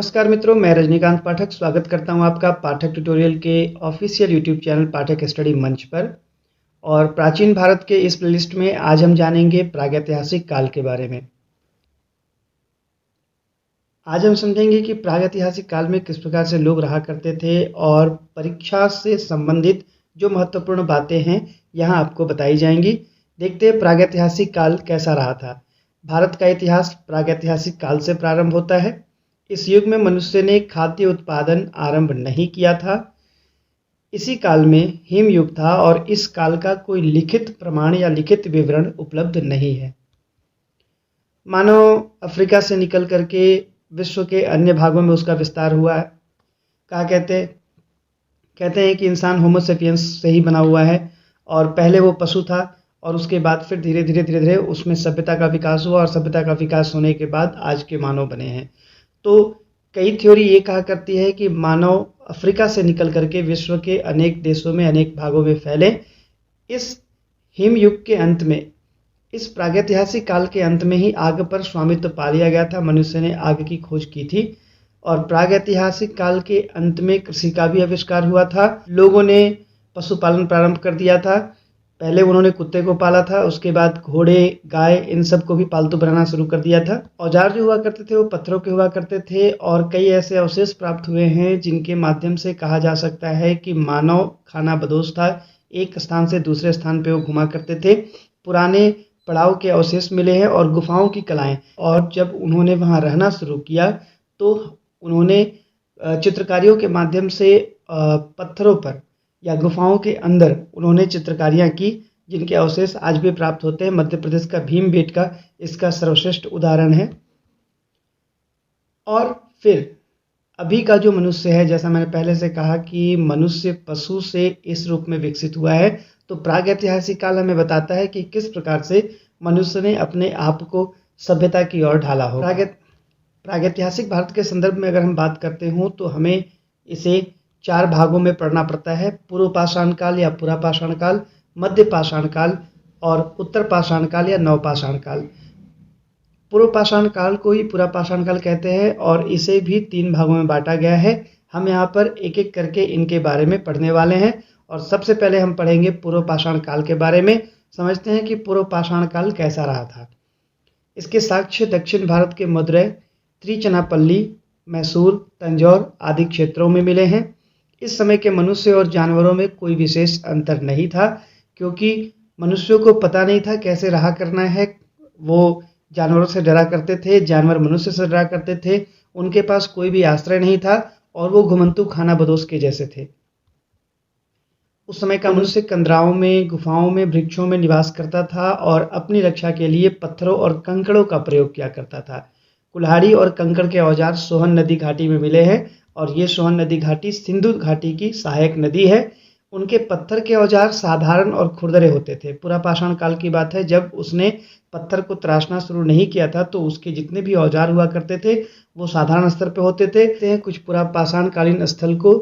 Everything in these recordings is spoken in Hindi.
नमस्कार मित्रों, मैं रजनीकांत पाठक स्वागत करता हूं आपका पाठक ट्यूटोरियल के ऑफिशियल यूट्यूब चैनल पाठक स्टडी मंच पर। और प्राचीन भारत के इस प्लेलिस्ट में आज हम जानेंगे प्रागैतिहासिक काल के बारे में। आज हम समझेंगे कि प्रागैतिहासिक काल में किस प्रकार से लोग रहा करते थे और परीक्षा से संबंधित जो महत्वपूर्ण बातें हैं यहाँ आपको बताई जाएंगी। देखते हैं प्रागैतिहासिक काल कैसा रहा था। भारत का इतिहास प्रागैतिहासिक काल से प्रारंभ होता है। इस युग में मनुष्य ने खाद्य उत्पादन आरंभ नहीं किया था। इसी काल में हिम युग था और इस काल का कोई लिखित प्रमाण या लिखित विवरण उपलब्ध नहीं है। मानव अफ्रीका से निकल करके विश्व के अन्य भागों में उसका विस्तार हुआ है। कहते हैं कि इंसान होमोसेपियंस से ही बना हुआ है और पहले वो पशु था और उसके बाद फिर धीरे धीरे उसमें सभ्यता का विकास हुआ और सभ्यता का विकास होने के बाद आज के मानव बने हैं। तो कई थ्योरी ये कहा करती है कि मानव अफ्रीका से निकल करके विश्व के अनेक देशों में अनेक भागों में फैले। इस हिम युग के अंत में, इस प्रागैतिहासिक काल के अंत में ही आग पर स्वामित्व पा लिया गया था। मनुष्य ने आग की खोज की थी और प्रागैतिहासिक काल के अंत में कृषि का भी आविष्कार हुआ था। लोगों ने पशुपालन प्रारंभ कर दिया था। पहले उन्होंने कुत्ते को पाला था, उसके बाद घोड़े, गाय, इन सब को भी पालतू बनाना शुरू कर दिया था। औजार जो हुआ करते थे वो पत्थरों के हुआ करते थे और कई ऐसे अवशेष प्राप्त हुए हैं जिनके माध्यम से कहा जा सकता है कि मानव खाना बदोश था। एक स्थान से दूसरे स्थान पे वो घुमा करते थे। पुराने पड़ाव के अवशेष मिले हैं और गुफाओं की कलाएं। और जब उन्होंने वहाँ रहना शुरू किया तो उन्होंने चित्रकारियों के माध्यम से पत्थरों पर या गुफाओं के अंदर उन्होंने चित्रकारियां की, जिनके अवशेष आज भी प्राप्त होते हैं। मध्य प्रदेश का भीमबेटका इसका सर्वश्रेष्ठ उदाहरण है। और फिर अभी का जो मनुष्य है, जैसा मैंने पहले से कहा कि मनुष्य पशु से इस रूप में विकसित हुआ है, तो प्रागैतिहासिक काल हमें बताता है कि किस प्रकार से मनुष्य ने अपने आप को सभ्यता की ओर ढाला हो। प्रागैतिहासिक भारत के संदर्भ में अगर हम बात करते हो तो हमें इसे 4 भागों में पढ़ना पड़ता है। पूर्व पाषाण काल या पुरा पाषाण काल, मध्य पाषाण काल और उत्तर पाषाण काल या नव पाषाण काल। पूर्व पाषाण काल को ही पुरा पाषाण काल कहते हैं और इसे भी 3 भागों में बांटा गया है। हम यहाँ पर एक एक करके इनके बारे में पढ़ने वाले हैं और सबसे पहले हम पढ़ेंगे पूर्व पाषाण काल के बारे में। समझते हैं कि पूर्व पाषाण काल कैसा रहा था। इसके साक्ष्य दक्षिण भारत के मदुरै, त्रिचनापल्ली, मैसूर, तंजौर आदि क्षेत्रों में मिले हैं। इस समय के मनुष्य और जानवरों में कोई विशेष अंतर नहीं था, क्योंकि मनुष्यों को पता नहीं था कैसे रहा करना है। वो जानवरों से डरा करते थे, जानवर मनुष्य से डरा करते थे। उनके पास कोई भी आश्रय नहीं था और वो घुमंतू खाना बदोश के जैसे थे। उस समय का मनुष्य कंदराओं में, गुफाओं में, वृक्षों में निवास करता था और अपनी रक्षा के लिए पत्थरों और कंकड़ों का प्रयोग किया करता था। कुल्हाड़ी और कंकड़ के औजार सोहन नदी घाटी में मिले हैं और ये सोहन नदी घाटी सिंधु घाटी की सहायक नदी है। उनके पत्थर के औजार साधारण और खुरदरे होते थे। पूरा पाषाण काल की बात है, जब उसने पत्थर को तराशना शुरू नहीं किया था तो उसके जितने भी औजार हुआ करते थे वो साधारण स्तर पे होते थे। कुछ पूरा पाषाण कालीन स्थल को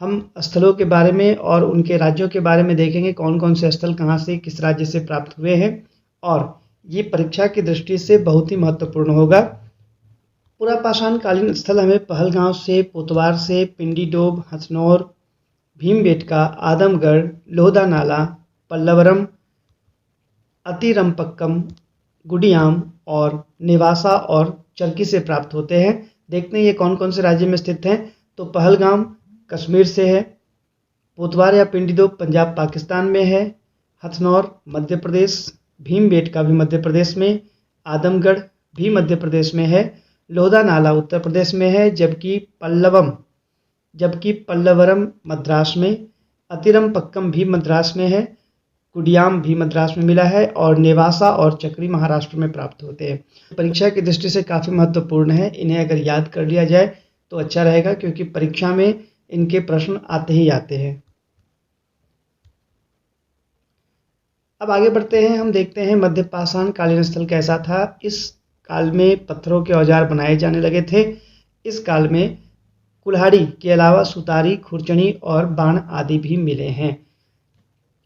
हम स्थलों के बारे में और उनके राज्यों के बारे में देखेंगे, कौन कौन से स्थल कहाँ से किस राज्य से प्राप्त हुए हैं, और ये परीक्षा की दृष्टि से बहुत ही महत्वपूर्ण होगा। पूरा पाषाण कालीन स्थल हमें पहलगांव से, पोतवार से, पिंडीडोब, हथनौर, भीमबेटका, आदमगढ़, लोधानाला, पल्लवरम, अतिरमपक्कम, गुडियाम और नेवासा और चरकी से प्राप्त होते हैं। देखते हैं ये कौन कौन से राज्य में स्थित हैं। तो पहलगाम कश्मीर से है, पोतवार या पिंडीडोब पंजाब पाकिस्तान में है, हथनौर मध्य प्रदेश, भीमबेटका भी मध्य प्रदेश में, आदमगढ़ भी मध्य प्रदेश में है, लोधानाला उत्तर प्रदेश में है, जबकि पल्लवरम मद्रास में, अतिरमपक्कम भी मद्रास में है, गुडियाम भी मद्रास में मिला है और नेवासा और चक्री महाराष्ट्र में प्राप्त होते हैं। परीक्षा की दृष्टि से काफ़ी महत्वपूर्ण है। इन्हें अगर याद कर लिया जाए तो अच्छा रहेगा, क्योंकि परीक्षा में इनके प्रश्न आते ही आते हैं। अब आगे बढ़ते हैं। हम देखते हैं मध्य पाषाण कालीन स्थल कैसा था। इस काल में पत्थरों के औजार बनाए जाने लगे थे। इस काल में कुल्हाड़ी के अलावा सुतारी, खुरचनी और बाण आदि भी मिले हैं।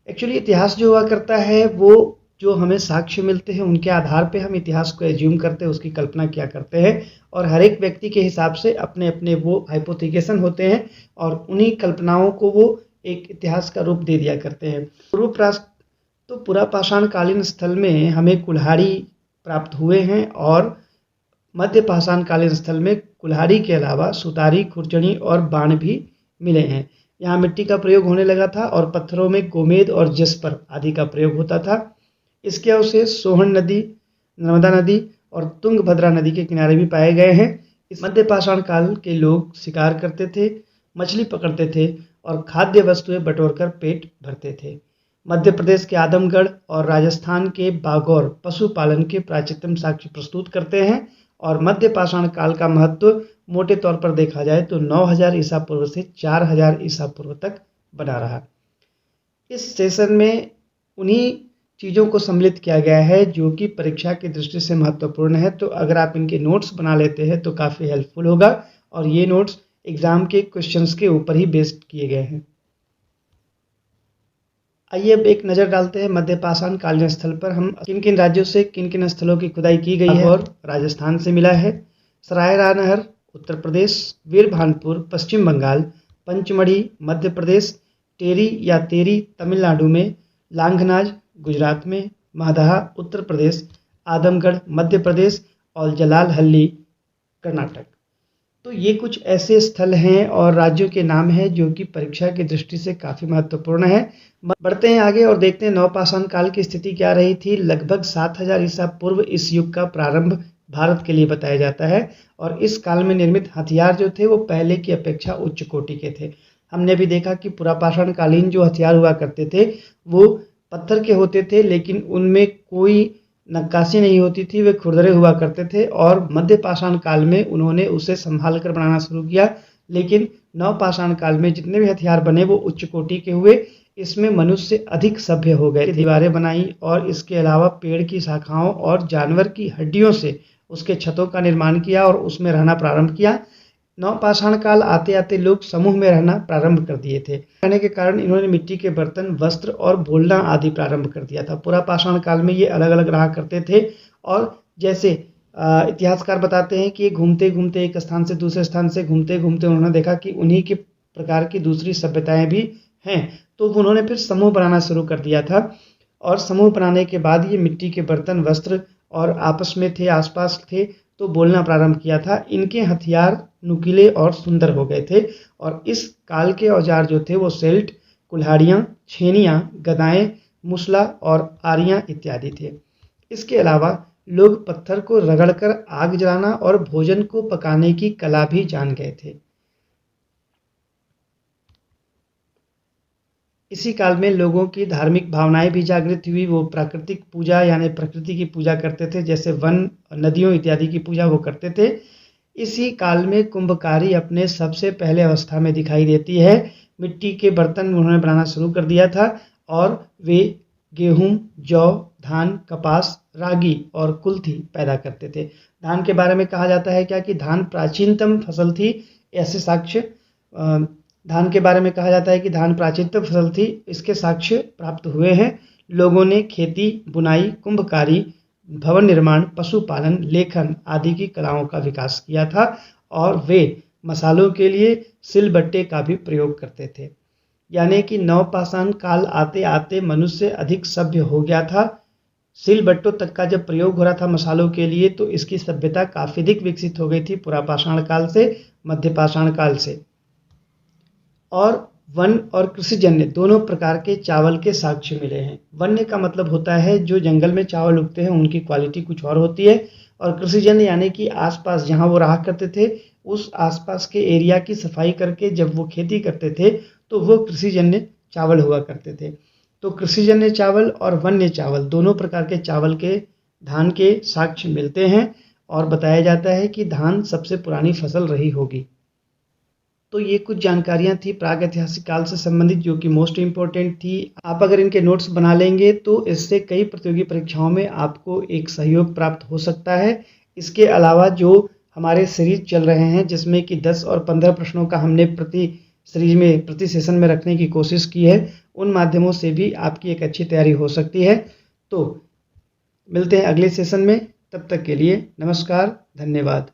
एक्चुअली इतिहास जो हुआ करता है वो जो हमें साक्ष्य मिलते हैं उनके आधार पे हम इतिहास को एज्यूम करते हैं, उसकी कल्पना किया करते हैं और हर एक व्यक्ति के हिसाब से अपने अपने वो हाइपोथिकेशन होते हैं और उन्हीं कल्पनाओं को वो एक इतिहास का रूप दे दिया करते हैं। पूर्व पाषाण कालीन स्थल में हमें कुल्हाड़ी प्राप्त हुए हैं और मध्य पाषाण कालीन स्थल में कुल्हाड़ी के अलावा सुतारी, खुरचनी और बाण भी मिले हैं। यहाँ मिट्टी का प्रयोग होने लगा था और पत्थरों में गोमेद और जस्पर आदि का प्रयोग होता था। इसके अवशेष सोहन नदी, नर्मदा नदी और तुंगभद्रा नदी के किनारे भी पाए गए हैं। इस मध्य पाषाण काल के लोग शिकार करते थे, मछली पकड़ते थे और खाद्य वस्तुएं बटोरकर पेट भरते थे। मध्य प्रदेश के आदमगढ़ और राजस्थान के बागौर पशुपालन के प्राचीनतम साक्ष्य प्रस्तुत करते हैं और मध्य पाषाण काल का महत्व मोटे तौर पर देखा जाए तो 9000 ईसा पूर्व से 4000 ईसा पूर्व तक बना रहा। इस सेशन में उन्हीं चीज़ों को सम्मिलित किया गया है जो कि परीक्षा की दृष्टि से महत्वपूर्ण है, तो अगर आप इनके नोट्स बना लेते हैं तो काफ़ी हेल्पफुल होगा और ये नोट्स एग्जाम के क्वेश्चंस के ऊपर ही बेस्ड किए गए हैं। आइए अब एक नज़र डालते हैं मध्य पाषाण कालीन स्थल पर हम किन किन राज्यों से किन किन स्थलों की खुदाई की गई है। और राजस्थान से मिला है, सराय रानहर उत्तर प्रदेश, वीरभानपुर पश्चिम बंगाल, पंचमढ़ी मध्य प्रदेश, टेरी या तेरी तमिलनाडु में, लांघनाज गुजरात में, महदहा उत्तर प्रदेश, आदमगढ़ मध्य प्रदेश और जलालहल्ली कर्नाटक। तो ये कुछ ऐसे स्थल हैं और राज्यों के नाम हैं जो कि परीक्षा की दृष्टि से काफ़ी महत्वपूर्ण है। बढ़ते हैं आगे और देखते हैं नवपाषाण काल की स्थिति क्या रही थी। लगभग 7000 ईसा पूर्व इस युग का प्रारंभ भारत के लिए बताया जाता है और इस काल में निर्मित हथियार जो थे वो पहले की अपेक्षा उच्च कोटि के थे। हमने भी देखा कि पुरापाषाण कालीन जो हथियार हुआ करते थे वो पत्थर के होते थे, लेकिन उनमें कोई नक्काशी नहीं होती थी, वे खुरदरे हुआ करते थे और मध्य पाषाण काल में उन्होंने उसे संभाल कर बनाना शुरू किया। लेकिन नवपाषाण काल में जितने भी हथियार बने वो उच्च कोटि के हुए। इसमें मनुष्य अधिक सभ्य हो गए, दीवारें बनाई और इसके अलावा पेड़ की शाखाओं और जानवर की हड्डियों से उसके छतों का निर्माण किया और उसमें रहना प्रारंभ किया। नवपाषाण काल आते आते लोग समूह में रहना प्रारंभ कर दिए थे। रहने के कारण इन्होंने मिट्टी के बर्तन, वस्त्र और बोलना आदि प्रारंभ कर दिया था। पुरापाषाण काल में ये अलग अलग रहा करते थे और जैसे इतिहासकार बताते हैं कि ये घूमते घूमते एक स्थान से दूसरे स्थान से घूमते घूमते उन्होंने देखा कि उन्हीं के प्रकार की दूसरी सभ्यताएं भी हैं, तो उन्होंने फिर समूह बनाना शुरू कर दिया था और समूह बनाने के बाद ये मिट्टी के बर्तन, वस्त्र और आपस में थे, आसपास थे, तो बोलना प्रारंभ किया था। इनके हथियार नुकीले और सुंदर हो गए थे और इस काल के औजार जो थे वो सेल्ट, कुल्हाड़ियाँ, छेनियाँ, गदाएं, मुसला और आरियाँ इत्यादि थे। इसके अलावा लोग पत्थर को रगड़कर आग जलाना और भोजन को पकाने की कला भी जान गए थे। इसी काल में लोगों की धार्मिक भावनाएं भी जागृत हुई। वो प्राकृतिक पूजा यानी प्रकृति की पूजा करते थे, जैसे वन, नदियों इत्यादि की पूजा वो करते थे। इसी काल में कुंभकारी अपने सबसे पहले अवस्था में दिखाई देती है। मिट्टी के बर्तन उन्होंने बनाना शुरू कर दिया था और वे गेहूं, जौ, धान, कपास, रागी और कुल्थी पैदा करते थे। धान के बारे में कहा जाता है क्या कि धान प्राचीनतम फसल थी। ऐसे साक्ष्य धान के बारे में कहा जाता है कि धान प्राचीनतम फसल थी, इसके साक्ष्य प्राप्त हुए हैं। लोगों ने खेती, बुनाई, कुंभकारी, भवन निर्माण, पशुपालन, लेखन आदि की कलाओं का विकास किया था और वे मसालों के लिए सिलबट्टे का भी प्रयोग करते थे। यानी कि नवपाषाण काल आते आते मनुष्य अधिक सभ्य हो गया था। सिलबट्टों तक का जब प्रयोग हो रहा था मसालों के लिए, तो इसकी सभ्यता काफ़ी अधिक विकसित हो गई थी पुरापाषाण काल से मध्य पाषाण काल से। और वन और कृषिजन्य दोनों प्रकार के चावल के साक्ष्य मिले हैं। वन्य का मतलब होता है जो जंगल में चावल उगते हैं उनकी क्वालिटी कुछ और होती है, और कृषिजन्य यानी कि आसपास जहाँ वो रहा करते थे उस आसपास के एरिया की सफाई करके जब वो खेती करते थे तो वो कृषिजन्य चावल हुआ करते थे। तो कृषिजन्य चावल और वन्य चावल दोनों प्रकार के चावल के धान के साक्ष्य मिलते हैं और बताया जाता है कि धान सबसे पुरानी फसल रही होगी। तो ये कुछ जानकारियां थी प्राग ऐतिहासिक काल से संबंधित जो कि मोस्ट इम्पोर्टेंट थी। आप अगर इनके नोट्स बना लेंगे तो इससे कई प्रतियोगी परीक्षाओं में आपको एक सहयोग प्राप्त हो सकता है। इसके अलावा जो हमारे सीरीज चल रहे हैं जिसमें कि 10 और 15 प्रश्नों का हमने प्रति सेशन में रखने की कोशिश की है, उन माध्यमों से भी आपकी एक अच्छी तैयारी हो सकती है। तो मिलते हैं अगले सेशन में, तब तक के लिए नमस्कार, धन्यवाद।